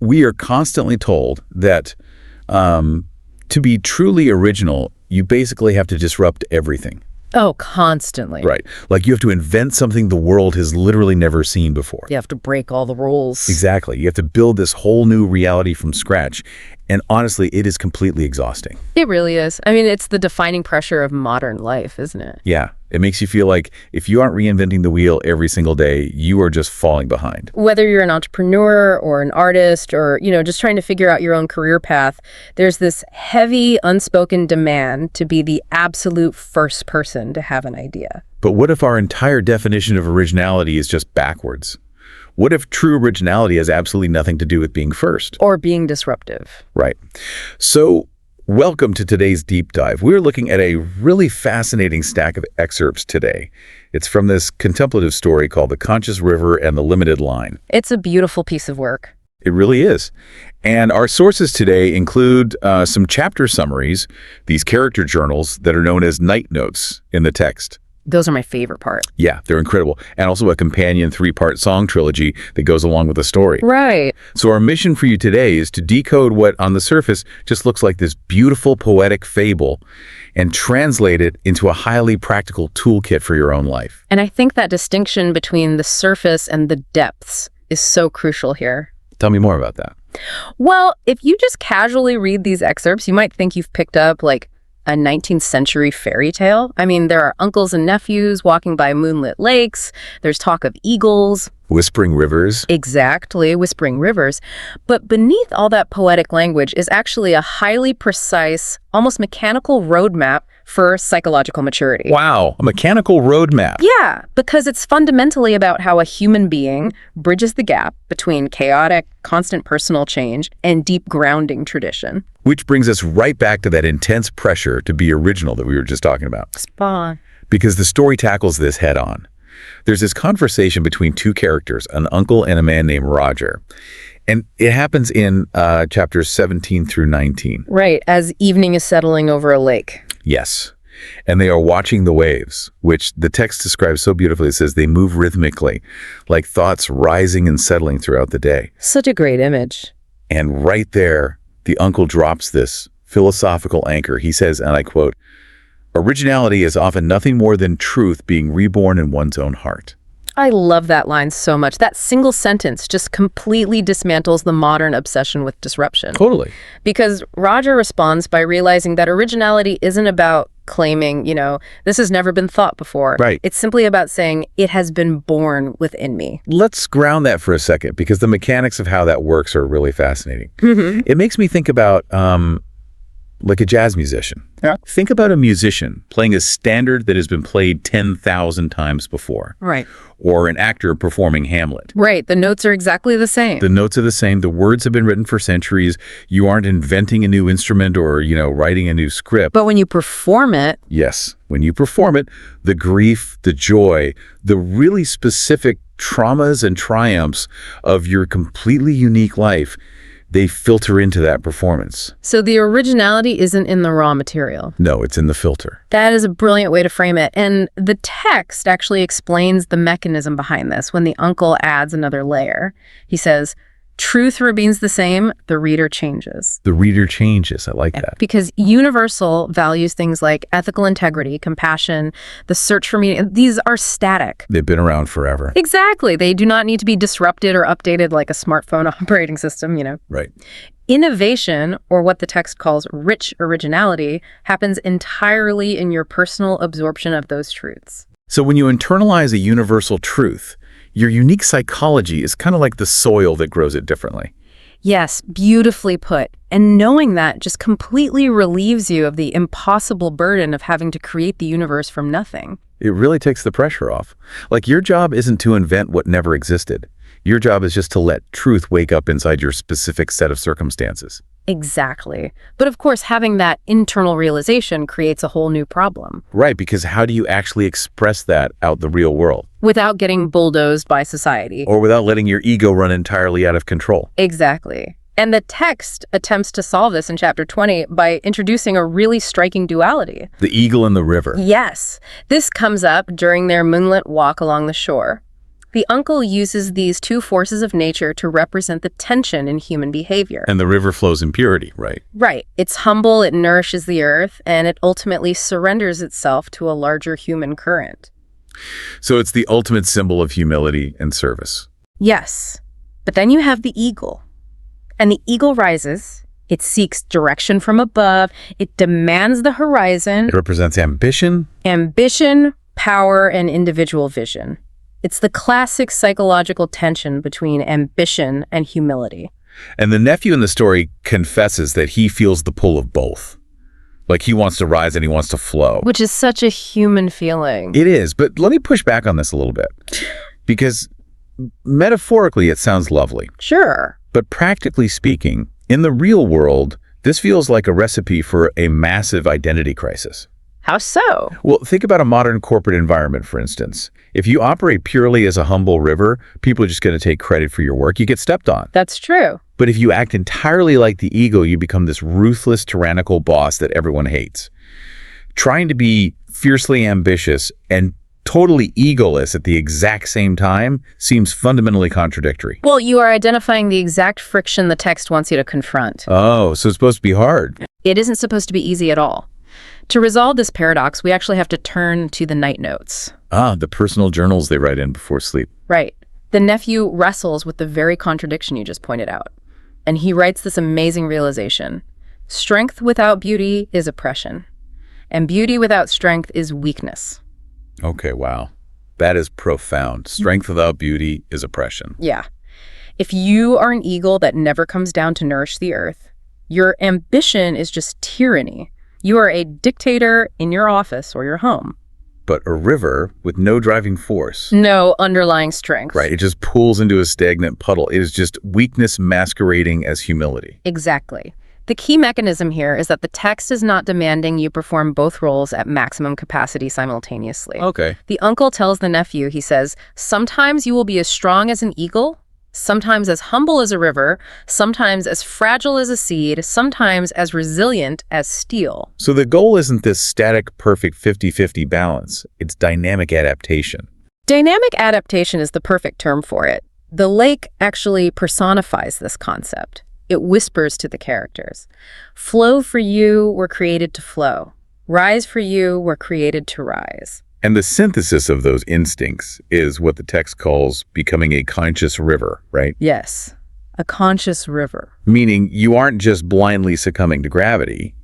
we are constantly told that to be truly original, you basically have to disrupt everything. Oh, constantly. Right. Like you have to invent something the world has literally never seen before. You have to break all the rules. Exactly. You have to build this whole new reality from scratch. And honestly, it is completely exhausting. It really is. I mean, it's the defining pressure of modern life, isn't it? Yeah. It makes you feel like if you aren't reinventing the wheel every single day, you are just falling behind. Whether you're an entrepreneur or an artist or, just trying to figure out your own career path, there's this heavy, unspoken demand to be the absolute first person to have an idea. But what if our entire definition of originality is just backwards? What if true originality has absolutely nothing to do with being first? Or being disruptive. Right. So, welcome to today's deep dive. We're looking at a really fascinating stack of excerpts today. It's from this contemplative story called The Conscious River and the Limited Line. It's a beautiful piece of work. It really is. And our sources today include some chapter summaries, these character journals that are known as night notes in the text. Those are my favorite part. Yeah, they're incredible. And also a companion 3-part song trilogy that goes along with the story. Right. So our mission for you today is to decode what on the surface just looks like this beautiful poetic fable and translate it into a highly practical toolkit for your own life. And I think that distinction between the surface and the depths is so crucial here. Tell me more about that. Well, if you just casually read these excerpts, you might think you've picked up like a 19th century fairy tale. I mean, there are uncles and nephews walking by moonlit lakes. There's talk of eagles. Whispering rivers. Exactly, whispering rivers. But beneath all that poetic language is actually a highly precise, almost mechanical roadmap for psychological maturity. Wow, a mechanical roadmap. Yeah, because it's fundamentally about how a human being bridges the gap between chaotic, constant personal change and deep grounding tradition. Which brings us right back to that intense pressure to be original that we were just talking about. Spawn. Because the story tackles this head on. There's this conversation between two characters, an uncle and a man named Roger. And it happens in chapters 17 through 19. Right, as evening is settling over a lake. Yes. And they are watching the waves, which the text describes so beautifully. It says they move rhythmically, like thoughts rising and settling throughout the day. Such a great image. And right there, the uncle drops this philosophical anchor. He says, and I quote, "Originality is often nothing more than truth being reborn in one's own heart." I love that line so much. That single sentence just completely dismantles the modern obsession with disruption. Totally. Because Roger responds by realizing that originality isn't about claiming, this has never been thought before. Right. It's simply about saying, it has been born within me. Let's ground that for a second, because the mechanics of how that works are really fascinating. Mm-hmm. It makes me think about like a jazz musician. Yeah. Think about a musician playing a standard that has been played 10,000 times before. Right. Or an actor performing Hamlet. Right. The notes are exactly the same. The notes are the same. The words have been written for centuries. You aren't inventing a new instrument or, writing a new script. But when you perform it... Yes. When you perform it, the grief, the joy, the really specific traumas and triumphs of your completely unique life, they filter into that performance. So the originality isn't in the raw material. No, it's in the filter. That is a brilliant way to frame it. And the text actually explains the mechanism behind this when the uncle adds another layer. He says, truth remains the same, the reader changes. The reader changes. I like that. Because universal values things like ethical integrity, compassion, the search for meaning, these are static. They've been around forever. Exactly. They do not need to be disrupted or updated like a smartphone operating system, Right. Innovation, or what the text calls rich originality, happens entirely in your personal absorption of those truths. So when you internalize a universal truth, your unique psychology is kind of like the soil that grows it differently. Yes, beautifully put. And knowing that just completely relieves you of the impossible burden of having to create the universe from nothing. It really takes the pressure off. Like your job isn't to invent what never existed. Your job is just to let truth wake up inside your specific set of circumstances. Exactly. But of course, having that internal realization creates a whole new problem. Right, because how do you actually express that out in the real world? Without getting bulldozed by society. Or without letting your ego run entirely out of control. Exactly. And the text attempts to solve this in chapter 20 by introducing a really striking duality. The eagle and the river. Yes. This comes up during their moonlit walk along the shore. The uncle uses these two forces of nature to represent the tension in human behavior. And the river flows in purity, right? Right. It's humble, it nourishes the earth, and it ultimately surrenders itself to a larger human current. So it's the ultimate symbol of humility and service. Yes. But then you have the eagle. And the eagle rises. It seeks direction from above. It demands the horizon. It represents ambition. Ambition, power, and individual vision. It's the classic psychological tension between ambition and humility. And the nephew in the story confesses that he feels the pull of both. Like he wants to rise and he wants to flow. Which is such a human feeling. It is, but let me push back on this a little bit. Because metaphorically, it sounds lovely. Sure. But practically speaking, in the real world, this feels like a recipe for a massive identity crisis. How so? Well, think about a modern corporate environment, for instance. If you operate purely as a humble river, people are just going to take credit for your work. You get stepped on. That's true. But if you act entirely like the eagle, you become this ruthless, tyrannical boss that everyone hates. Trying to be fiercely ambitious and totally egoless at the exact same time seems fundamentally contradictory. Well, you are identifying the exact friction the text wants you to confront. Oh, so it's supposed to be hard. It isn't supposed to be easy at all. To resolve this paradox, we actually have to turn to the night notes. Ah, the personal journals they write in before sleep. Right. The nephew wrestles with the very contradiction you just pointed out. And he writes this amazing realization. Strength without beauty is oppression. And beauty without strength is weakness. Okay, wow. That is profound. Strength without beauty is oppression. Yeah. If you are an eagle that never comes down to nourish the earth, your ambition is just tyranny. You are a dictator in your office or your home. But a river with no driving force. No underlying strength. Right, it just pulls into a stagnant puddle. It is just weakness masquerading as humility. Exactly. The key mechanism here is that the text is not demanding you perform both roles at maximum capacity simultaneously. Okay. The uncle tells the nephew, he says, sometimes you will be as strong as an eagle, sometimes as humble as a river, sometimes as fragile as a seed, sometimes as resilient as steel. So the goal isn't this static, perfect 50-50 balance. It's dynamic adaptation. Dynamic adaptation is the perfect term for it. The lake actually personifies this concept. It whispers to the characters. Flow for you were created to flow. Rise for you were created to rise. And the synthesis of those instincts is what the text calls becoming a conscious river, right? Yes, a conscious river. Meaning you aren't just blindly succumbing to gravity.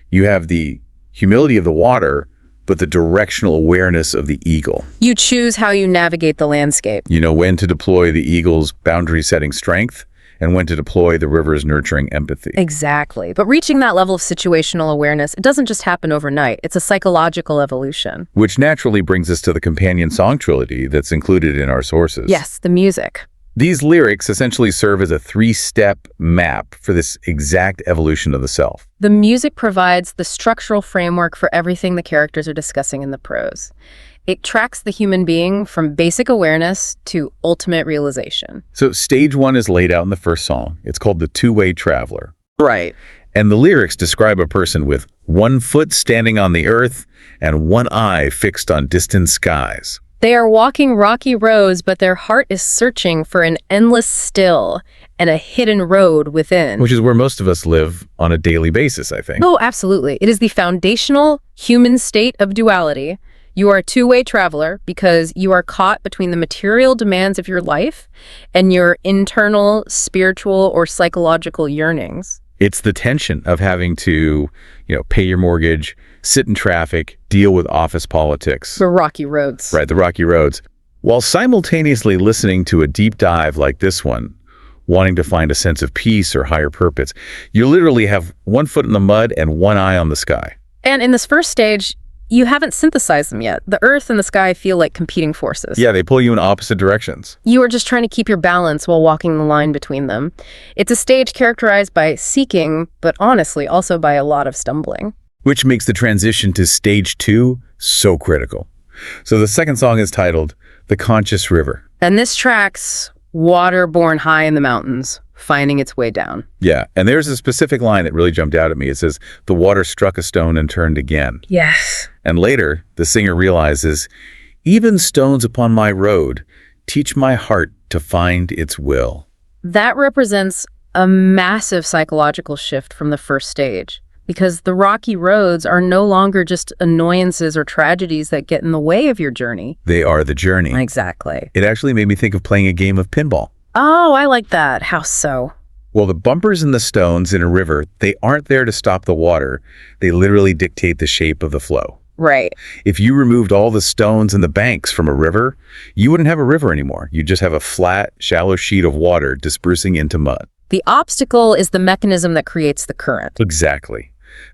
You have the humility of the water, but the directional awareness of the eagle. You choose how you navigate the landscape. You know when to deploy the eagle's boundary-setting strength and when to deploy the river's nurturing empathy. Exactly. But reaching that level of situational awareness, it doesn't just happen overnight. It's a psychological evolution. Which naturally brings us to the companion song trilogy that's included in our sources. Yes, the music. These lyrics essentially serve as a three-step map for this exact evolution of the self. The music provides the structural framework for everything the characters are discussing in the prose. It tracks the human being from basic awareness to ultimate realization. So stage one is laid out in the first song. It's called The Two-Way Traveler. Right. And the lyrics describe a person with one foot standing on the earth and one eye fixed on distant skies. They are walking rocky roads, but their heart is searching for an endless still and a hidden road within. Which is where most of us live on a daily basis, I think. Oh, absolutely. It is the foundational human state of duality. You are a two-way traveler because you are caught between the material demands of your life and your internal, spiritual, or psychological yearnings. It's the tension of having to, pay your mortgage, sit in traffic, deal with office politics. The rocky roads. Right, the rocky roads. While simultaneously listening to a deep dive like this one, wanting to find a sense of peace or higher purpose, you literally have one foot in the mud and one eye on the sky. And in this first stage, you haven't synthesized them yet. The earth and the sky feel like competing forces. Yeah, they pull you in opposite directions. You are just trying to keep your balance while walking the line between them. It's a stage characterized by seeking, but honestly also by a lot of stumbling. Which makes the transition to stage two so critical. So the second song is titled The Conscious River. And this tracks water born high in the mountains, finding its way down. Yeah, and there's a specific line that really jumped out at me. It says, the water struck a stone and turned again. Yes. And later, the singer realizes, even stones upon my road Teach my heart to find its will. That represents a massive psychological shift from the first stage, because the rocky roads are no longer just annoyances or tragedies that get in the way of your journey. They are the journey. Exactly. It actually made me think of playing a game of pinball. Oh, I like that. How so? Well, the bumpers and the stones in a river, they aren't there to stop the water. They literally dictate the shape of the flow. Right. If you removed all the stones and the banks from a river, you wouldn't have a river anymore. You'd just have a flat, shallow sheet of water dispersing into mud. The obstacle is the mechanism that creates the current. Exactly.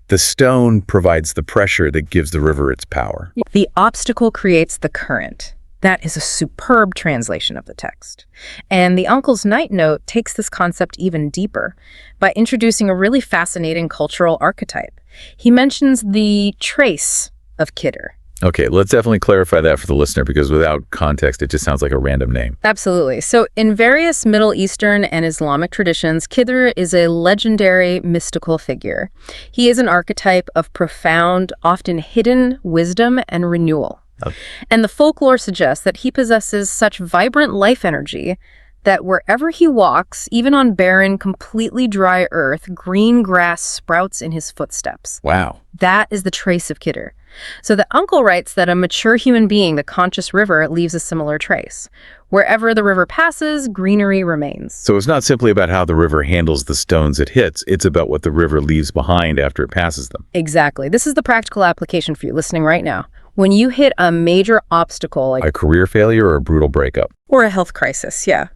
The stone provides the pressure that gives the river its power. The obstacle creates the current. That is a superb translation of the text. And the Uncle's Night Note takes this concept even deeper by introducing a really fascinating cultural archetype. He mentions the trace of Kidder. Okay, let's definitely clarify that for the listener, because without context, it just sounds like a random name. Absolutely. So in various Middle Eastern and Islamic traditions, Kidder is a legendary mystical figure. He is an archetype of profound, often hidden wisdom and renewal. Okay. And the folklore suggests that he possesses such vibrant life energy that wherever he walks, even on barren, completely dry earth, green grass sprouts in his footsteps. Wow. That is the trace of Kidder. So the uncle writes that a mature human being, the conscious river, leaves a similar trace. Wherever the river passes, greenery remains. So it's not simply about how the river handles the stones it hits, it's about what the river leaves behind after it passes them. Exactly. This is the practical application for you listening right now. When you hit a major obstacle, like A career failure or a brutal breakup. or a health crisis, yeah.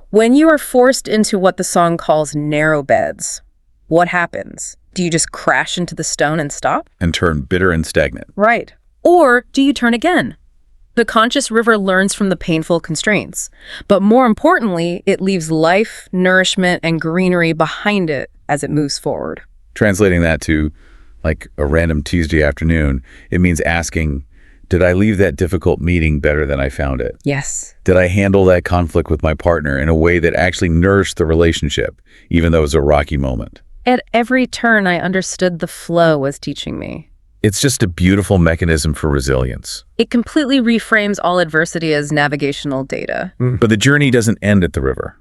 When you are forced into what the song calls narrow beds, what happens? Do you just crash into the stone and stop? And turn bitter and stagnant. Right. Or do you turn again? The conscious river learns from the painful constraints. But more importantly, it leaves life, nourishment, and greenery behind it as it moves forward. Translating that to like a random Tuesday afternoon, it means asking, did I leave that difficult meeting better than I found it? Yes. Did I handle that conflict with my partner in a way that actually nourished the relationship, even though it was a rocky moment? At every turn, I understood the flow was teaching me. It's just a beautiful mechanism for resilience. It completely reframes all adversity as navigational data. But the journey doesn't end at the river.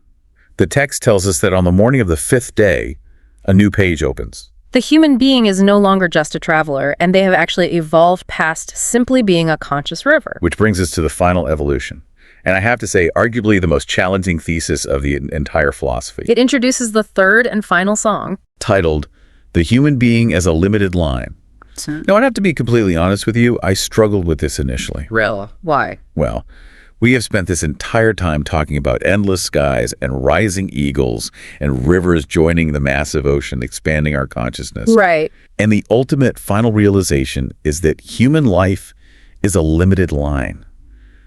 The text tells us that on the morning of the 5th day, a new page opens. The human being is no longer just a traveler, and they have actually evolved past simply being a conscious river. Which brings us to the final evolution. And I have to say, arguably the most challenging thesis of the entire philosophy. It introduces the third and final song. Titled, The Human Being as a Limited Line. Now, I'd have to be completely honest with you, I struggled with this initially. Really? Why? Well, we have spent this entire time talking about endless skies and rising eagles and rivers joining the massive ocean, expanding our consciousness. Right. And the ultimate final realization is that human life is a limited line.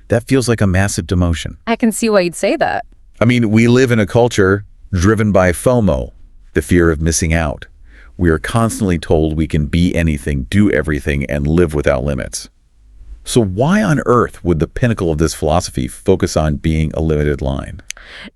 That feels like a massive demotion. I can see why you'd say that. I mean, we live in a culture driven by FOMO, the fear of missing out. We are constantly told we can be anything, do everything, and live without limits. So why on earth would the pinnacle of this philosophy focus on being a limited line?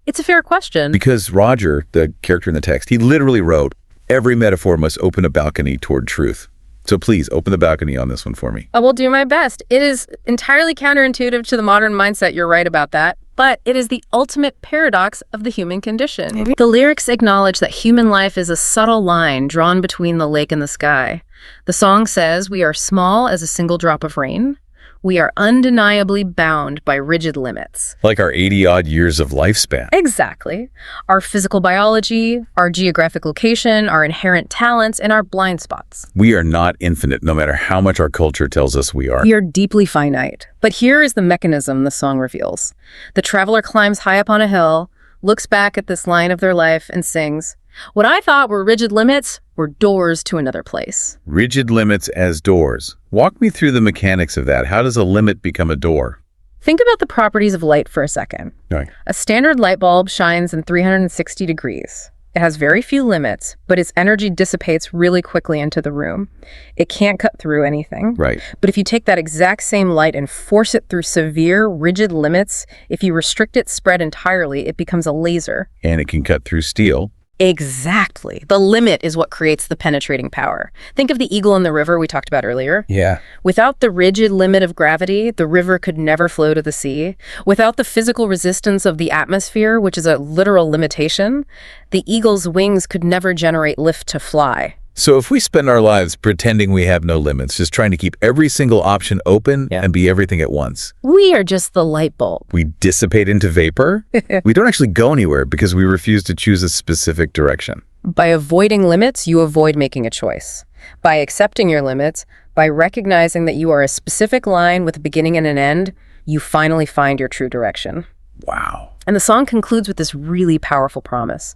It's a fair question. Because Roger, the character in the text, he literally wrote, every metaphor must open a balcony toward truth. So please, open the balcony on this one for me. I will do my best. It is entirely counterintuitive to the modern mindset. You're right about that. But it is the ultimate paradox of the human condition. The lyrics acknowledge that human life is a subtle line drawn between the lake and the sky. The song says we are small as a single drop of rain. We are undeniably bound by rigid limits. Like our 80-odd years of lifespan. Exactly. Our physical biology, our geographic location, our inherent talents, and our blind spots. We are not infinite, no matter how much our culture tells us we are. We are deeply finite. But here is the mechanism the song reveals. The traveler climbs high up on a hill, looks back at this line of their life, and sings, "What I thought were rigid limits were doors to another place." Rigid limits as doors. Walk me through the mechanics of that. How does a limit become a door? Think about the properties of light for a second. Right. A standard light bulb shines in 360 degrees. It has very few limits, but its energy dissipates really quickly into the room. It can't cut through anything. Right. But if you take that exact same light and force it through severe, rigid limits, if you restrict its spread entirely, it becomes a laser. And it can cut through steel. Exactly. The limit is what creates the penetrating power. Think of the eagle in the river we talked about earlier. Yeah. Without the rigid limit of gravity, the river could never flow to the sea. Without the physical resistance of the atmosphere, which is a literal limitation, the eagle's wings could never generate lift to fly. So if we spend our lives pretending we have no limits, just trying to keep every single option open and be everything at once, We are just the light bulb. we dissipate into vapor. We don't actually go anywhere because we refuse to choose a specific direction. By avoiding limits, you avoid making a choice. By accepting your limits, by recognizing that you are a specific line with a beginning and an end, you finally find your true direction. Wow. And the song concludes with this really powerful promise.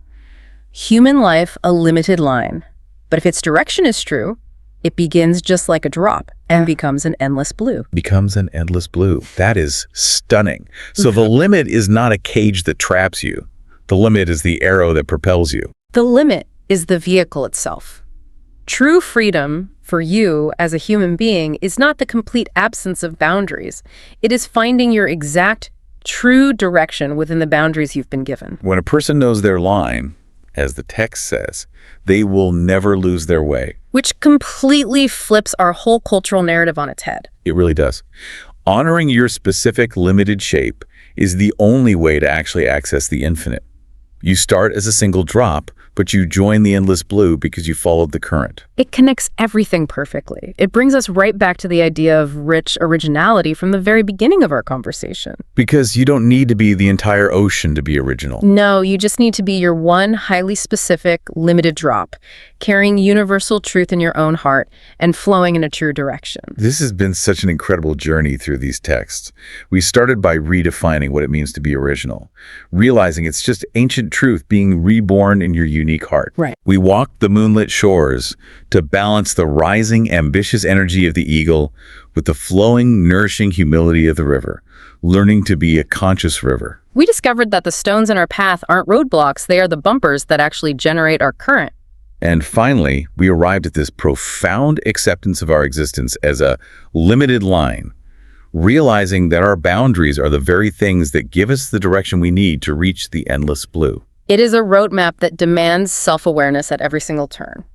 Human life, a limited line. But if its direction is true, it begins just like a drop and becomes an endless blue. Becomes an endless blue. That is stunning. So the limit is not a cage that traps you. The limit is the arrow that propels you. The limit is the vehicle itself. True freedom for you as a human being is not the complete absence of boundaries. It is finding your exact true direction within the boundaries you've been given. When a person knows their line, as the text says, they will never lose their way. Which completely flips our whole cultural narrative on its head. It really does. Honoring your specific limited shape is the only way to actually access the infinite. You start as a single drop, but you join the endless blue because you followed the current. It connects everything perfectly. It brings us right back to the idea of rich originality from the very beginning of our conversation. Because you don't need to be the entire ocean to be original. No, you just need to be your one highly specific, limited drop, carrying universal truth in your own heart and flowing in a true direction. This has been such an incredible journey through these texts. We started by redefining what it means to be original, realizing it's just ancient truth being reborn in your unique heart. Right. We walked the moonlit shores to balance the rising, ambitious energy of the eagle with the flowing, nourishing humility of the river, learning to be a conscious river. We discovered that the stones in our path aren't roadblocks, they are the bumpers that actually generate our current. And finally, we arrived at this profound acceptance of our existence as a limited line, realizing that our boundaries are the very things that give us the direction we need to reach the endless blue. It is a roadmap that demands self-awareness at every single turn.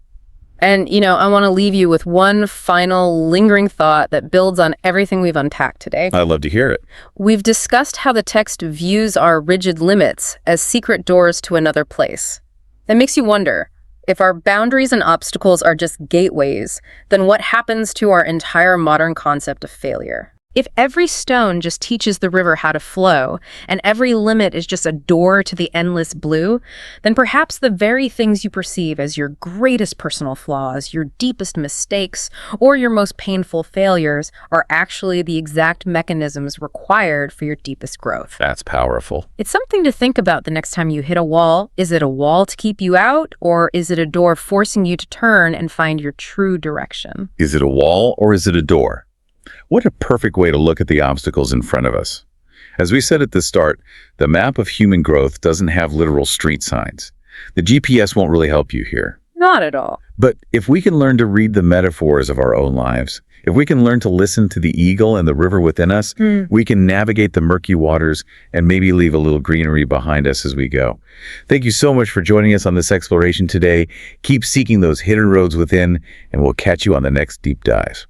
And, I want to leave you with one final lingering thought that builds on everything we've unpacked today. I'd love to hear it. We've discussed how the text views our rigid limits as secret doors to another place. That makes you wonder, if our boundaries and obstacles are just gateways, then what happens to our entire modern concept of failure? If every stone just teaches the river how to flow, and every limit is just a door to the endless blue, then perhaps the very things you perceive as your greatest personal flaws, your deepest mistakes, or your most painful failures are actually the exact mechanisms required for your deepest growth. That's powerful. It's something to think about the next time you hit a wall. Is it a wall to keep you out, or is it a door forcing you to turn and find your true direction? Is it a wall or is it a door? What a perfect way to look at the obstacles in front of us. As we said at the start, the map of human growth doesn't have literal street signs. The GPS won't really help you here. Not at all. But if we can learn to read the metaphors of our own lives, if we can learn to listen to the eagle and the river within us, we can navigate the murky waters and maybe leave a little greenery behind us as we go. Thank you so much for joining us on this exploration today. Keep seeking those hidden roads within, and we'll catch you on the next deep dive.